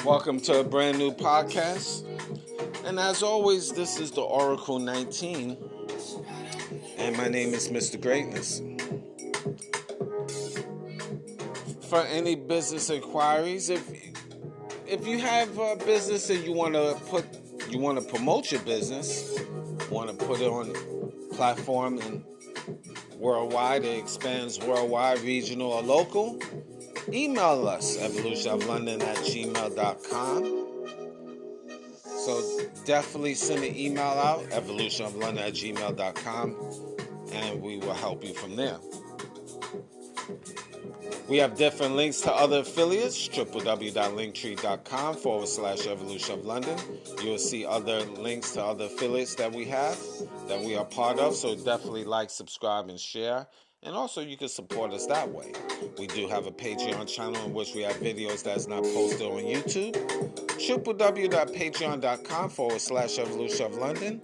Welcome to a brand new podcast. And as always, this is the Oracle 19. And my name is Mr. Greatness. For any business inquiries, if you have a business and you want to promote your business, want to put it on platform and worldwide, it expands worldwide, regional, or local, email us, evolutionoflondon@gmail.com. So definitely send an email out, evolutionoflondon@gmail.com, and we will help you from there. We have different links to other affiliates, www.linktree.com/evolutionoflondon. You'll see other links to other affiliates that we have, that we are part of, so definitely like, subscribe, and share. And also, you can support us that way. We do have a Patreon channel in which we have videos that's not posted on YouTube. www.patreon.com/evolutionoflondon.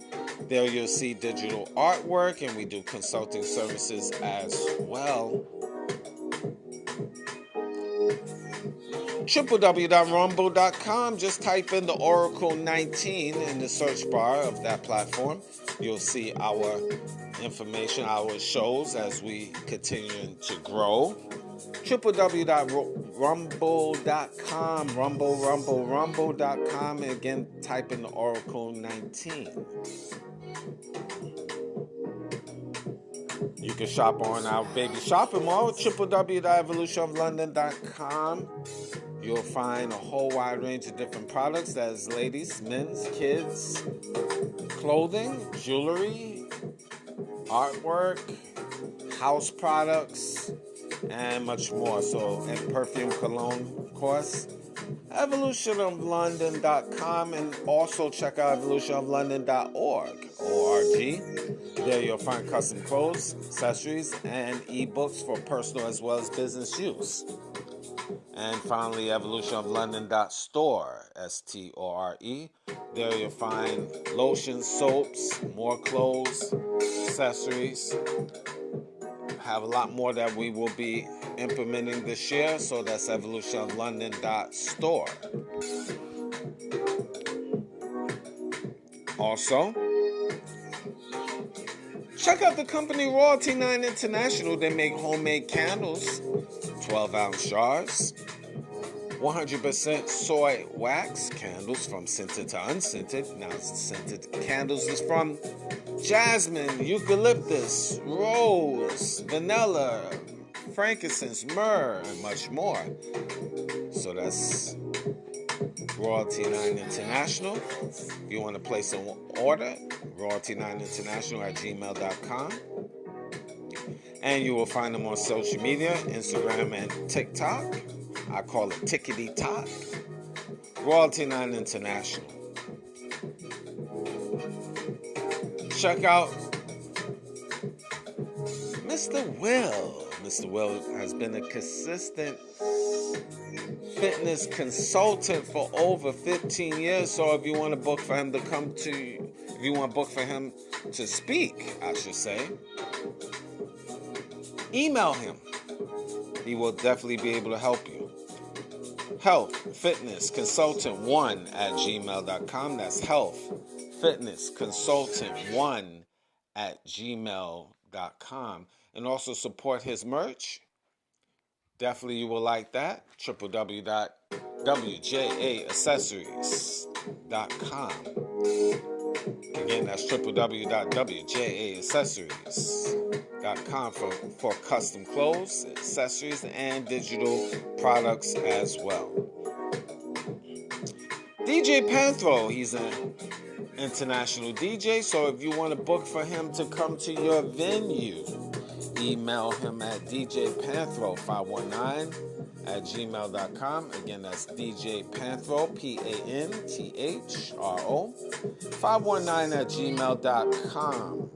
There you'll see digital artwork, and we do consulting services as well. www.rumble.com. Just type in the Oracle 19 in the search bar of that platform. You'll see our information, our shows as we continue to grow. www.rumble.com. Rumble.com. And again, type in the Oracle 19. You can shop on our baby shopping mall, www.evolutionoflondon.com. You'll find a whole wide range of different products. That's ladies, men's, kids, clothing, jewelry, artwork, house products, and much more. So, and perfume, cologne, of course. evolutionoflondon.com, and also check out evolutionoflondon.org. O-R-G. There you'll find custom clothes, accessories, and ebooks for personal as well as business use. And finally, evolutionoflondon.store, S-T-O-R-E. There you'll find lotions, soaps, more clothes, accessories. Have a lot more that we will be implementing this year, so that's evolutionoflondon.store. Also, check out the company Royalty 9 International. They make homemade candles, 12-ounce jars, 100% soy wax candles from scented to unscented. Now, scented candles is from jasmine, eucalyptus, rose, vanilla, frankincense, myrrh, and much more. So that's Royalty 9 International. If you want to place an order, royalty9international@gmail.com. And you will find them on social media, Instagram and TikTok. I call it Tickety Tock. Royalty 9 International. Check out Mr. Will. Mr. Will has been a consistent fitness consultant for over 15 years. So if you want to book for him to come to, if you want to book for him to speak, I should say, email him. He will definitely be able to help you. Health Fitness Consultant 1@gmail.com. That's Health Fitness Consultant 1@gmail.com. And also support his merch. Definitely you will like that. www.wjaaccessories.com. Again, that's www.wjaaccessories.com for custom clothes, accessories, and digital products as well. DJ Panthro, he's an international DJ, so if you want to book for him to come to your venue, email him at djpanthro519@gmail.com. Again, that's djpanthro, PANTHRO, 519@gmail.com.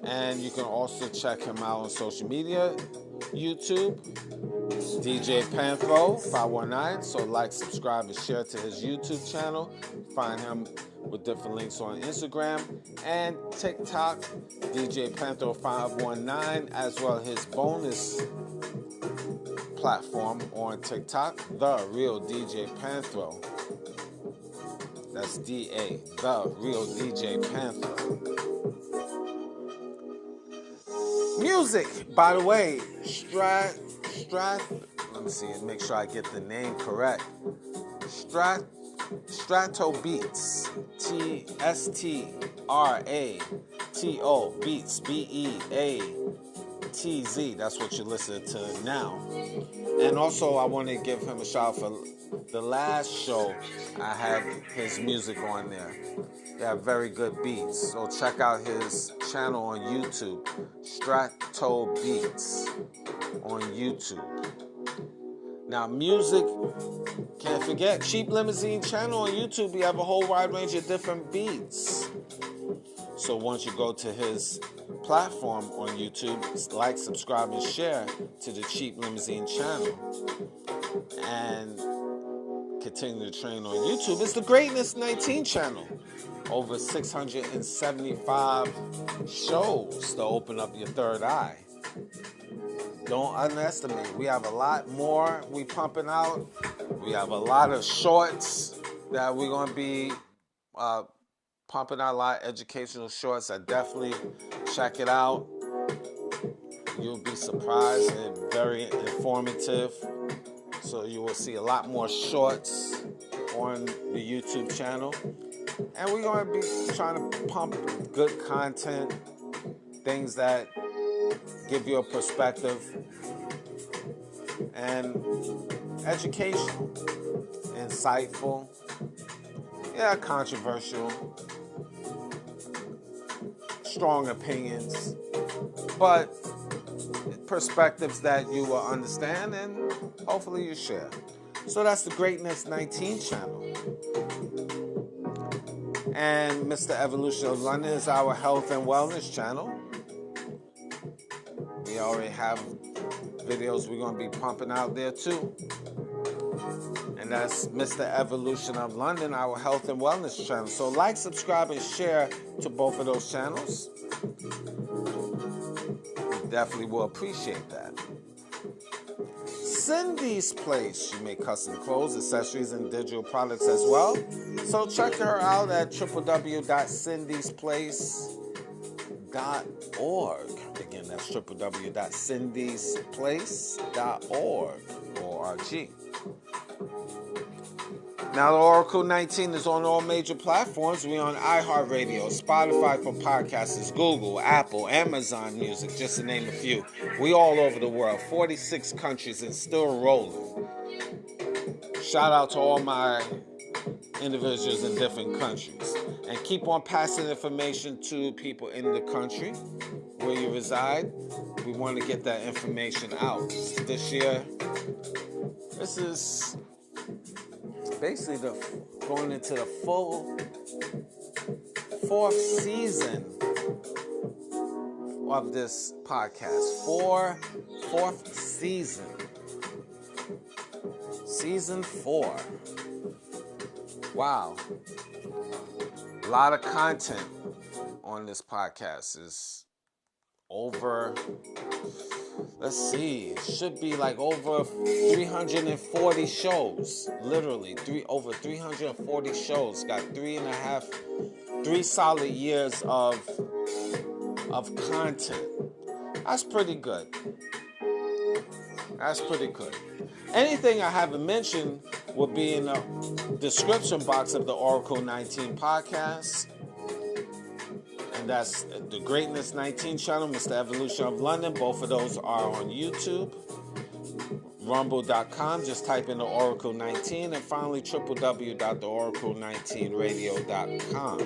And you can also check him out on social media, YouTube, DJ Panthro 519. So like, subscribe, and share to his YouTube channel. Find him with different links on Instagram and TikTok, DJ Panthro 519, as well as his bonus platform on TikTok, The Real DJ Panthro. That's DA, The Real DJ Panthro. Music, by the way, let me see, make sure I get the name correct. Strato Beats, TSTRATO Beats, BEATZ. That's what you're listening to now. And also, I want to give him a shout out for the last show. I had his music on there. They have very good beats. So check out his channel on YouTube, Strato Beats on YouTube. Now, music, can't forget, Cheap Limousine channel on YouTube. We have a whole wide range of different beats. So once you go to his platform on YouTube, like, subscribe, and share to the Cheap Limousine channel. And continue to train on YouTube. It's the Greatness 19 channel. Over 675 shows to open up your third eye. Don't underestimate. We have a lot more we pumping out. We have a lot of shorts that we're going to be pumping out, a lot of educational shorts. I definitely check it out. You'll be surprised and very informative. So you will see a lot more shorts on the YouTube channel. And we're going to be trying to pump good content, things that give you a perspective, and educational, insightful, controversial, strong opinions, but perspectives that you will understand and hopefully you share. So that's the Greatness 19 channel. And Mr. Evolution of London is our health and wellness channel. We already have videos we're going to be pumping out there too. And that's Mr. Evolution of London, our health and wellness channel. So like, subscribe, and share to both of those channels. We definitely will appreciate that. Cindy's Place. She makes custom clothes, accessories, and digital products as well. So check her out at www.cindysplace.org. Again, that's www.cindysplace.org. Now, the Oracle 19 is on all major platforms. We're on iHeartRadio, Spotify for podcasters, Google, Apple, Amazon Music, just to name a few. We all over the world, 46 countries, and still rolling. Shout out to all my individuals in different countries. And keep on passing information to people in the country where you reside. We want to get that information out. This year, this is basically going into the full fourth season of this podcast. Fourth season. Season 4. Wow. A lot of content on this podcast. Is over, let's see, it should be like over 340 shows. Literally, over 340 shows. Got 3 solid years of content. That's pretty good. That's pretty good. Anything I haven't mentioned will be in the description box of the Oracle 19 podcast. And that's the Greatness 19 channel, Mr. Evolution of London. Both of those are on YouTube. Rumble.com, just type in the Oracle 19. And finally, www.theoracle19radio.com.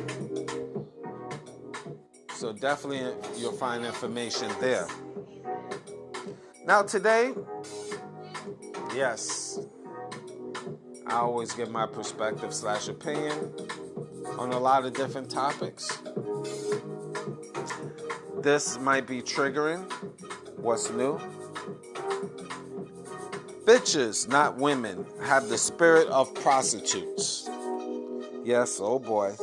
So definitely you'll find information there. Now today, yes, I always give my perspective / opinion on a lot of different topics. This might be triggering. What's new? Bitches, not women, have the spirit of prostitutes. Yes, oh boy.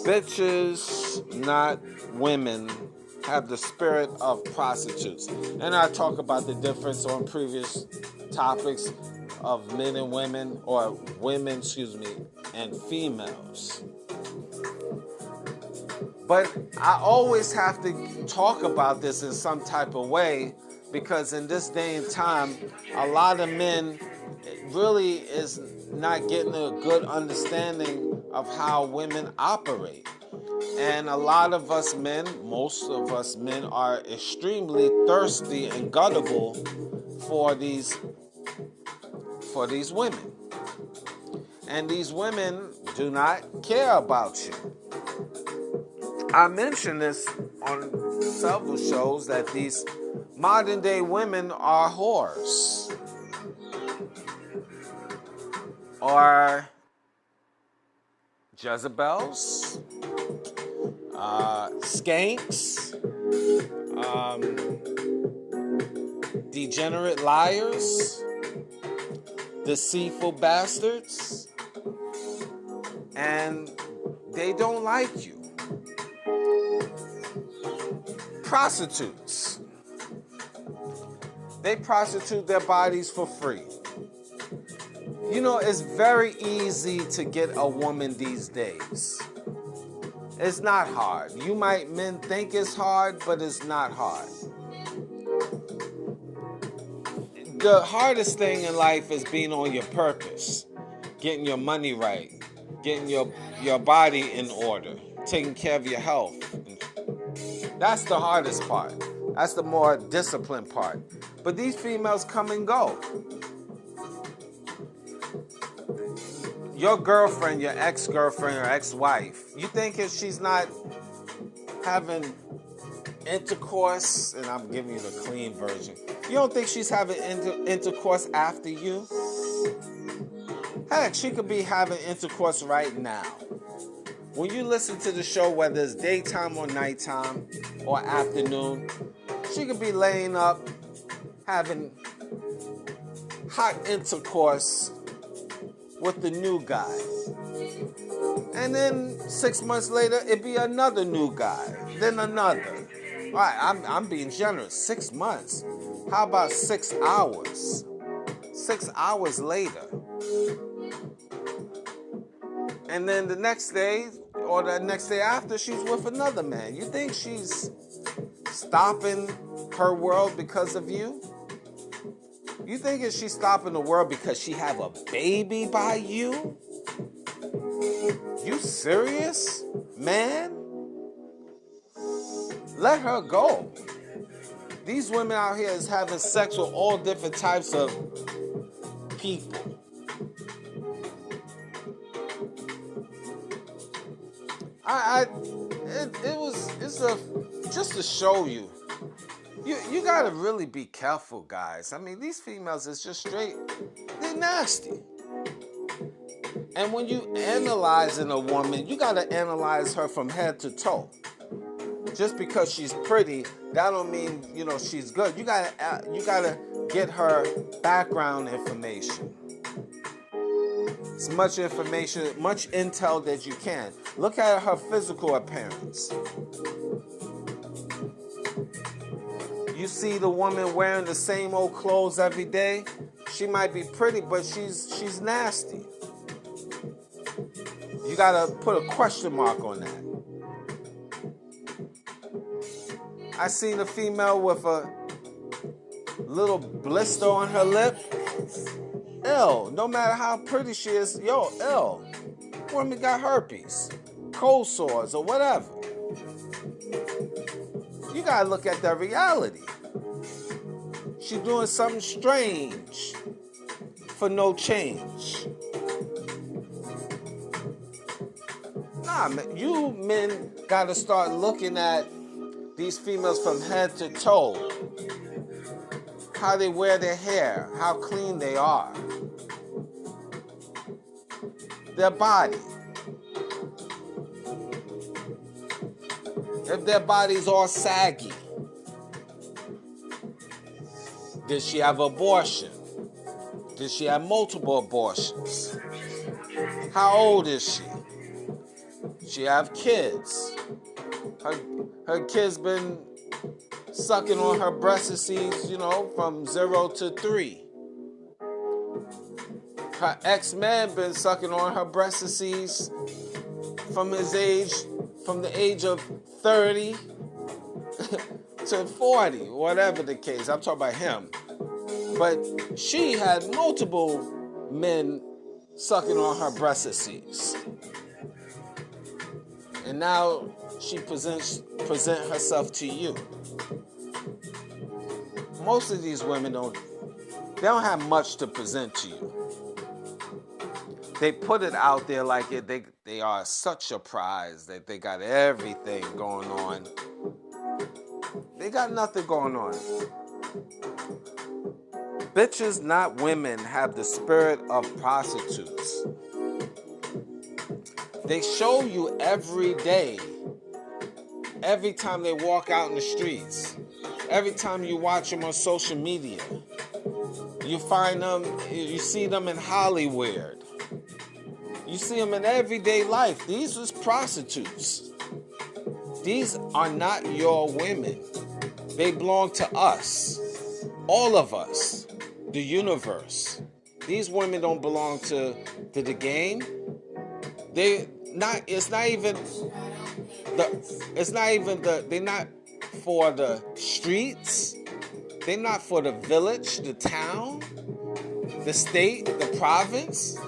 Bitches, not women, have the spirit of prostitutes. And I talk about the difference on previous topics of men and women, or women, and females. But I always have to talk about this in some type of way, because in this day and time, a lot of men really is not getting a good understanding of how women operate. And a lot of us men, most of us men, are extremely thirsty and gullible for these women. And these women do not care about you. I mentioned this on several shows that these modern day women are whores. Or Jezebels, skanks, degenerate liars, deceitful bastards, and they don't like you. Prostitutes. They prostitute their bodies for free. You know, it's very easy to get a woman these days. It's not hard. Men think it's hard, but it's not hard. The hardest thing in life is being on your purpose, getting your money right, getting your body in order, taking care of your health. That's the hardest part. That's the more disciplined part. But these females come and go. Your girlfriend, your ex-girlfriend or ex-wife, you think if she's not having intercourse, and I'm giving you the clean version, you don't think she's having intercourse after you? Heck, she could be having intercourse right now. When you listen to the show, whether it's daytime or nighttime or afternoon, she could be laying up having hot intercourse with the new guy. And then 6 months later, it'd be another new guy, then another. All right, I'm being generous. 6 months. How about 6 hours? 6 hours later. And then the next day, or the next day after, she's with another man. You think she's stopping her world because of you? You think she's stopping the world because she have a baby by you? You serious, man? Let her go. These women out here is having sex with all different types of people. Just to show you. You gotta really be careful, guys. I mean, these females is just straight, they're nasty. And when you analyzing a woman, you gotta analyze her from head to toe. Just because she's pretty, that don't mean, she's good. You gotta get her background information. As much information, much intel that you can. Look at her physical appearance. You see the woman wearing the same old clothes every day, she might be pretty, but she's nasty. You gotta put a question mark on that. I seen a female with a little blister on her lip. Ill. No matter how pretty she is, ill. Woman got herpes, cold sores, or whatever. You gotta look at that reality. She's doing something strange for no change. Nah, man, you men gotta start looking at these females from head to toe, how they wear their hair, how clean they are, their body. If their body's all saggy, did she have abortion? Did she have multiple abortions? How old is she? She have kids. Her kids been sucking on her breast from 0 to 3. Her ex-man been sucking on her breast from the age of 30 to 40, whatever the case. I'm talking about him. But she had multiple men sucking on her breasts. And now she present herself to you. Most of these women don't have much to present to you. They put it out there like they are such a prize, that they got everything going on. They got nothing going on. Bitches, not women, have the spirit of prostitutes. They show you every day, every time they walk out in the streets, every time you watch them on social media. You see them in Hollywood. You see them in everyday life. These was prostitutes. These are not your women. They belong to us. All of us. The universe. These women don't belong to the game. They're not for the streets. They're not for the village, the town, the state, the province.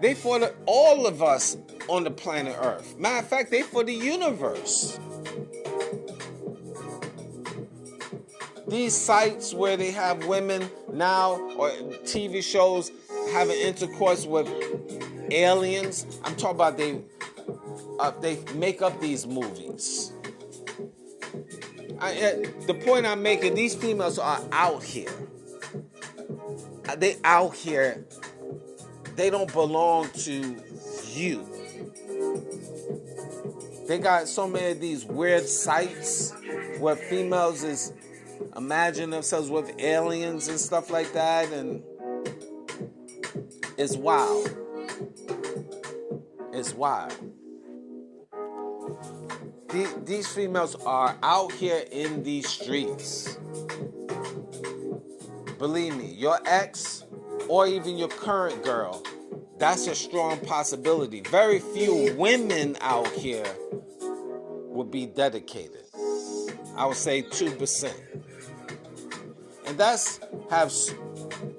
They for all of us on the planet Earth. Matter of fact, they for the universe. These sites where they have women now, or TV shows having intercourse with aliens, I'm talking about they make up these movies. The point I'm making, these females are out here. They out here. They don't belong to you. They got so many of these weird sites where females imagine themselves with aliens and stuff like that, and it's wild. It's wild. These females are out here in these streets. Believe me, your ex or even your current girl, that's a strong possibility. Very few women out here would be dedicated. I would say 2%. And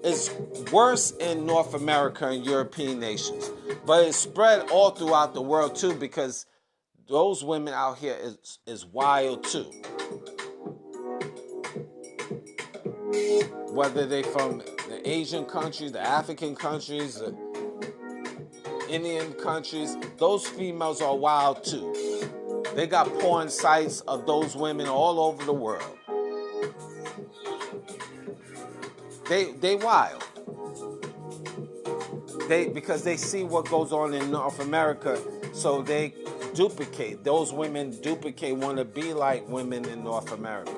it's worse in North America and European nations. But it's spread all throughout the world too, because those women out here is wild too. Whether they from the Asian countries, the African countries, the Indian countries, those females are wild too. They got porn sites of those women all over the world. They wild. Because they see what goes on in North America, so they duplicate. Those women want to be like women in North America.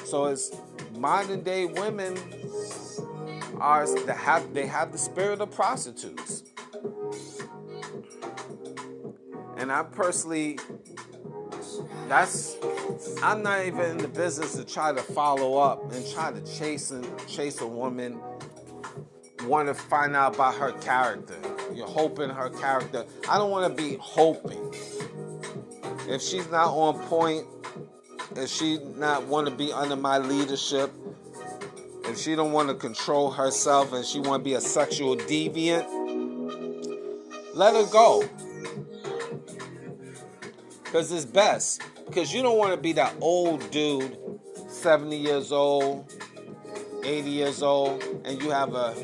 So it's modern day women they have the spirit of prostitutes. And I personally, I'm not even in the business to try to follow up and try to chase a woman, want to find out about her character. You're hoping her character. I don't want to be hoping. If she's not on point, if she not want to be under my leadership, if she don't want to control herself and she want to be a sexual deviant, let her go. Because it's best. Because you don't want to be that old dude, 70 years old, 80 years old, and you have a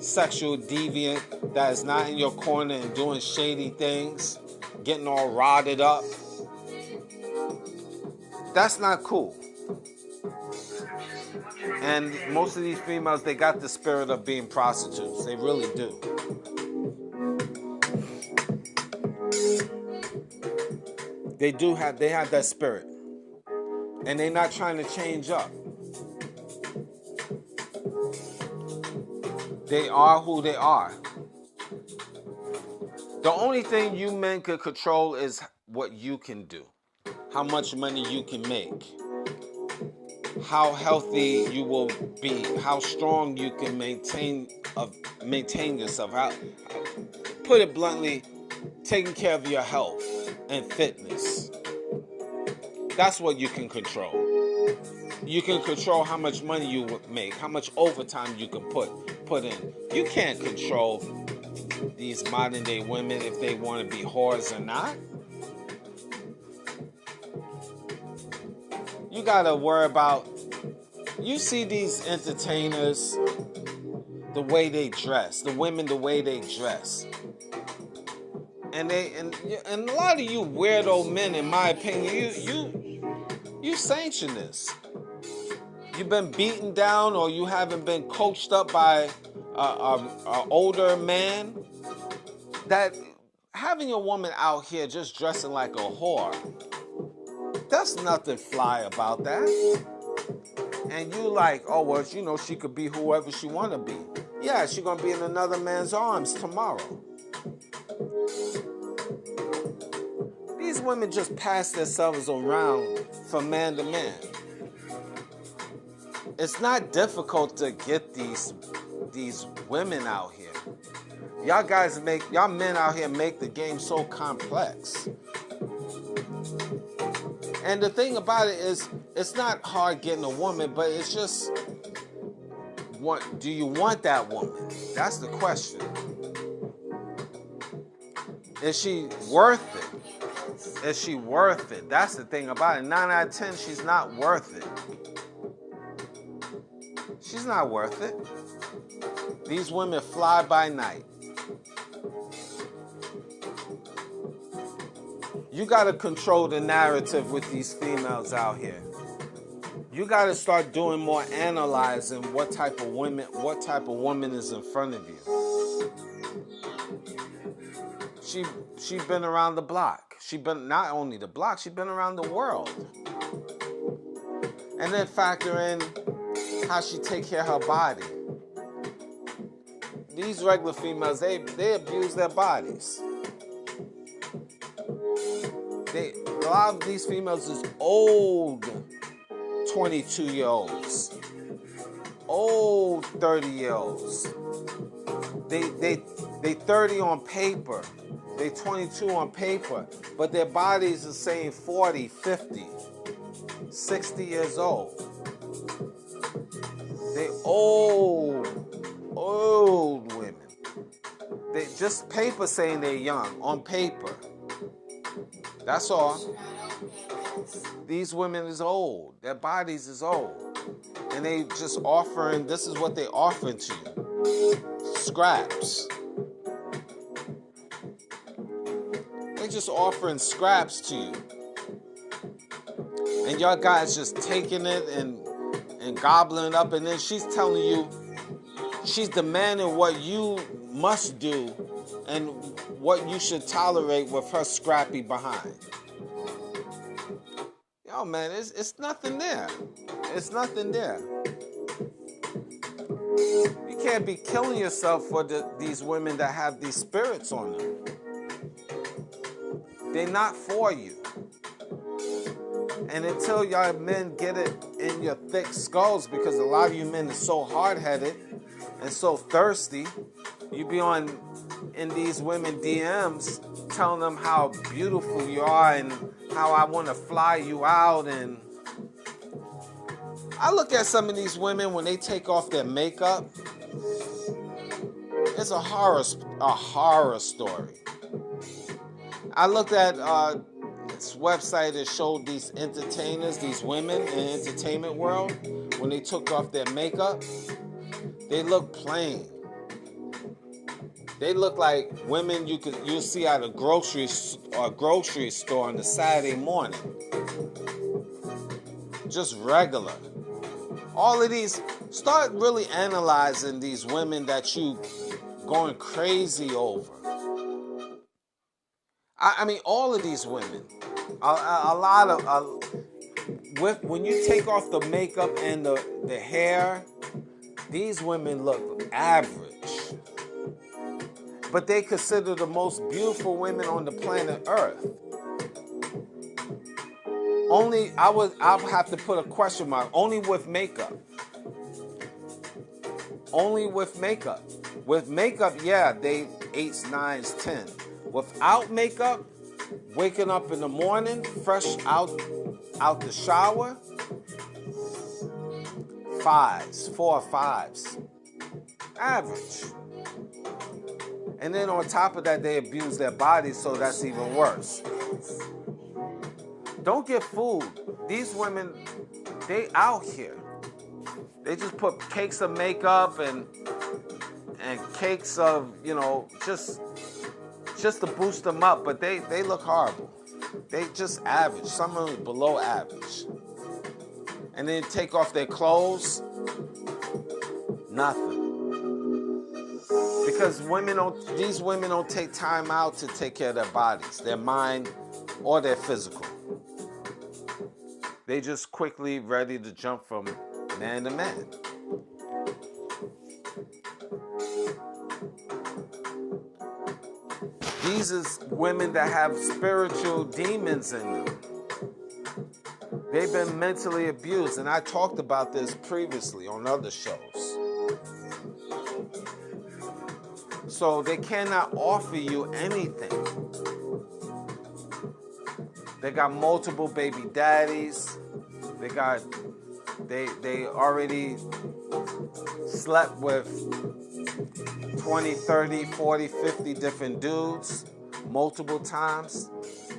sexual deviant that is not in your corner and doing shady things, getting all rotted up. That's not cool. And most of these females, they got the spirit of being prostitutes. They really do. They have that spirit. And they're not trying to change up. They are who they are. The only thing you men can control is what you can do. How much money you can make. How healthy you will be. How strong you can maintain yourself. Put it bluntly, taking care of your health and fitness. That's what you can control. You can control how much money you make, how much overtime you can put in. You can't control these modern day women if they want to be whores or not. You gotta worry about, you see these entertainers, the way they dress, the women, the way they dress. And a lot of you weirdo men, in my opinion, you sanction this. You've been beaten down, or you haven't been coached up by an older man. That having a woman out here just dressing like a whore, there's nothing fly about that. And you like, oh, well, you know, she could be whoever she want to be. Yeah, she's going to be in another man's arms tomorrow. These women just pass themselves around from man to man. It's not difficult to get these women out here. Y'all men out here make the game so complex. And the thing about it is, it's not hard getting a woman, but it's just, do you want that woman? That's the question. Is she worth it? Is she worth it? That's the thing about it. 9 out of 10, she's not worth it. She's not worth it. These women fly by night. You got to control the narrative with these females out here. You got to start doing more analyzing what type of woman is in front of you. She's been around the block. She's been not only the block, she's been around the world. And then factor in how she take care of her body. These regular females, they abuse their bodies. A lot of these females is old 22-year-olds, old 30-year-olds. They 30 on paper, they 22 on paper, but their bodies are saying 40, 50, 60 years old. They old women. They just paper saying they're young, on paper. That's all. These women is old. Their bodies is old. And they just offering, this is what they offering to you. Scraps. They just offering scraps to you. And y'all guys just taking it and gobbling it up. And then she's telling you, she's demanding what you must do and what you should tolerate with her scrappy behind. Yo, man, it's nothing there. It's nothing there. You can't be killing yourself for these women that have these spirits on them. They're not for you. And until y'all men get it in your thick skulls, because a lot of you men are so hard-headed and so thirsty, you be in these women DMs telling them how beautiful you are and how I want to fly you out. And I look at some of these women when they take off their makeup. It's a horror story. I looked at this website that showed these entertainers, these women in the entertainment world, when they took off their makeup, they look plain. They look like women you'll see at a grocery store on a Saturday morning. just regular. All of these, start really analyzing these women that you going crazy over. I mean, all of these women, a lot of, when you take off the makeup and the hair, these women look average. But they consider the most beautiful women on the planet Earth. Only, I'll have to put a question mark, only with makeup. Only with makeup. With makeup, yeah, they 8s, 9s, 10. Without makeup, waking up in the morning, fresh out the shower, 5s, 4 or 5s. Average. And then on top of that, they abuse their bodies, so that's even worse. Don't get fooled. These women, they out here. They just put cakes of makeup and cakes of, just to boost them up, but they look horrible. They just average, some are below average. And then take off their clothes, nothing. Because these women don't take time out to take care of their bodies, their mind, or their physical. They just quickly ready to jump from man to man. These is women that have spiritual demons in them. They've been mentally abused, and I talked about this previously on other shows. So they cannot offer you anything. They got multiple baby daddies. They already slept with 20, 30, 40, 50 different dudes multiple times.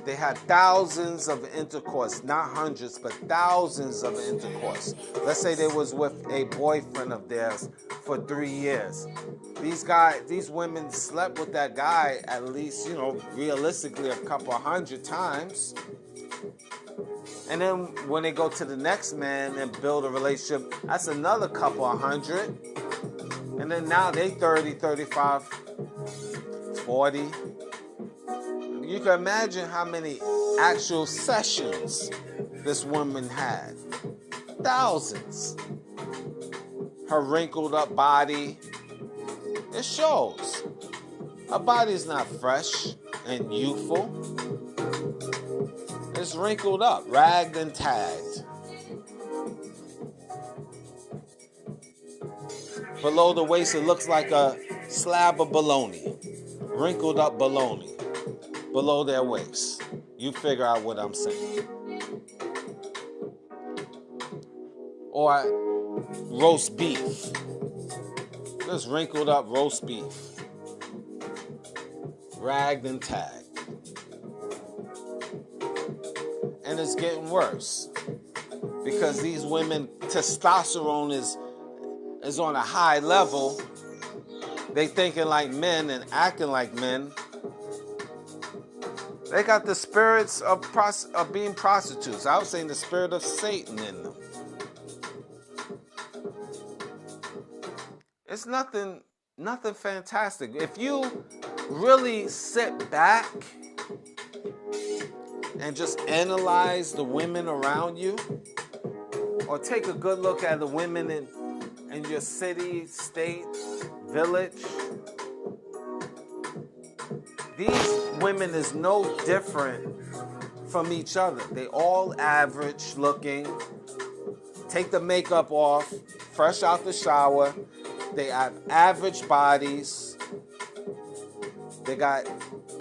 They had thousands of intercourse, not hundreds, but thousands of intercourse. Let's say they was with a boyfriend of theirs for 3 years. These women slept with that guy at least, realistically a couple hundred times. And then when they go to the next man and build a relationship, that's another couple of hundred. And then now they 30, 35, 40. You can imagine how many actual sessions this woman had. Thousands. Her wrinkled up body, it shows. Her body's not fresh and youthful. It's wrinkled up, ragged and tagged. Below the waist, it looks like a slab of bologna. Wrinkled up bologna. Below their waist. You figure out what I'm saying. Or roast beef. Just wrinkled up roast beef. Ragged and tagged. And it's getting worse. Because these women, testosterone is on a high level. They thinking like men and acting like men. They got the spirits of being prostitutes. I was saying the spirit of Satan in them. It's nothing fantastic. If you really sit back and just analyze the women around you, or take a good look at the women in your city, state, village, these women is no different from each other. They all average looking. Take the makeup off, fresh out the shower. They have average bodies. They got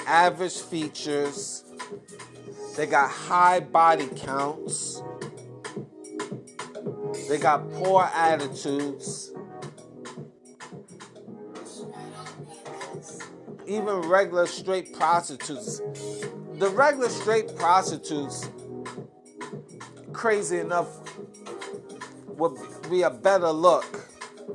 average features. They got high body counts. They got poor attitudes. Even regular straight prostitutes. The regular straight prostitutes, crazy enough, would be a better look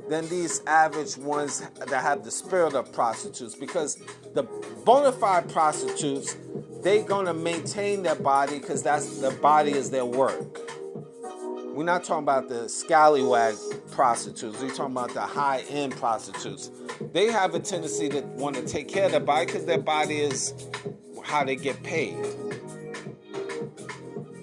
than these average ones that have the spirit of prostitutes, because the bona fide prostitutes, they're going to maintain their body because their body is their work. We're not talking about the scallywag prostitutes. We're talking about the high-end prostitutes. They have a tendency to want to take care of their body because their body is how they get paid.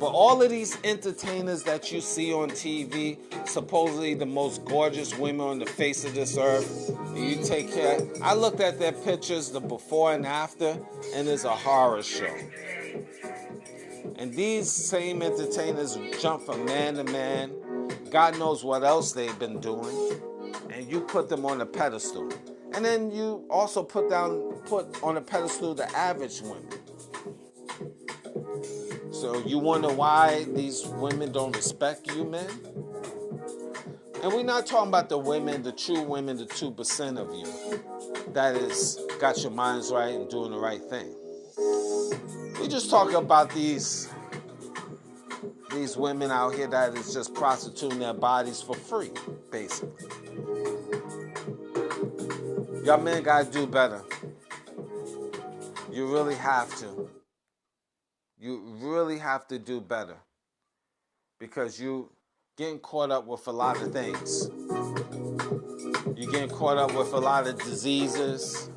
But all of these entertainers that you see on TV, supposedly the most gorgeous women on the face of this earth, and you take care. I looked at their pictures, the before and after, and it's a horror show. And these same entertainers jump from man to man. God knows what else they've been doing. And you put them on a pedestal. And then you also put on a pedestal the average women. So you wonder why these women don't respect you, men? And we're not talking about the women, the true women, the 2% of you that is got your minds right and doing the right thing. We just talking about these women out here that is just prostituting their bodies for free, basically. Y'all men gotta do better. You really have to. You really have to do better. Because you getting caught up with a lot of things. You're getting caught up with a lot of diseases.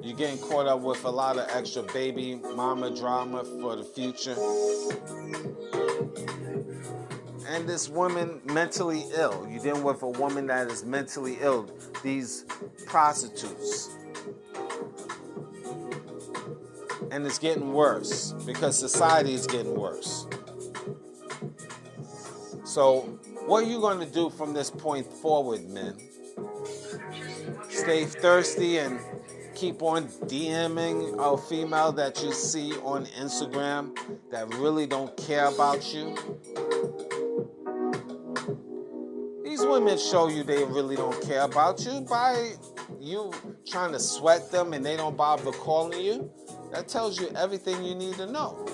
You're getting caught up with a lot of extra baby mama drama for the future. And this woman mentally ill. You're dealing with a woman that is mentally ill. These prostitutes. And it's getting worse because society is getting worse. So, what are you going to do from this point forward, men? Stay thirsty and keep on DMing a female that you see on Instagram that really don't care about you? These women show you they really don't care about you by you trying to sweat them and they don't bother calling you. That tells you everything you need to know.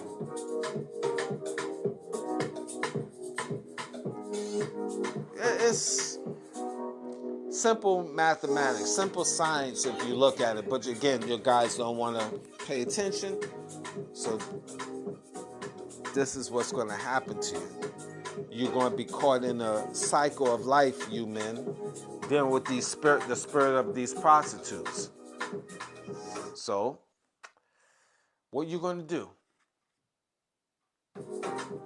It's simple mathematics, simple science if you look at it. But again, your guys don't want to pay attention. So this is what's going to happen to you. You're going to be caught in a cycle of life, you men, dealing with the spirit of these prostitutes. So, what you going to do?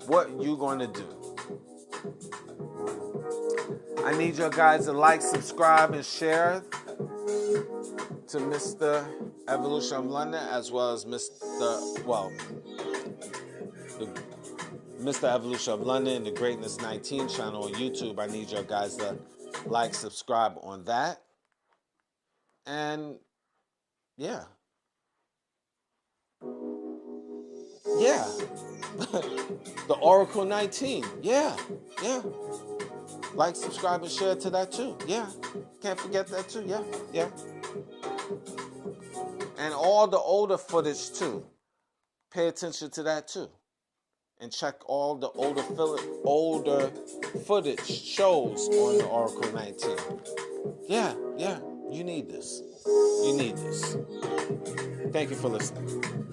What you going to do? I need your guys to like, subscribe, and share to Mr. Evolution of London, as well as Mr. Evolution of London, the Greatness 19 channel on YouTube. I need your guys to like, subscribe on that. And yeah. The Oracle 19. Yeah. Like, subscribe, and share to that too. Yeah. Can't forget that too. Yeah. And all the older footage too. Pay attention to that too. And check all the older footage shows on the Oracle 19. Yeah. You need this. Thank you for listening.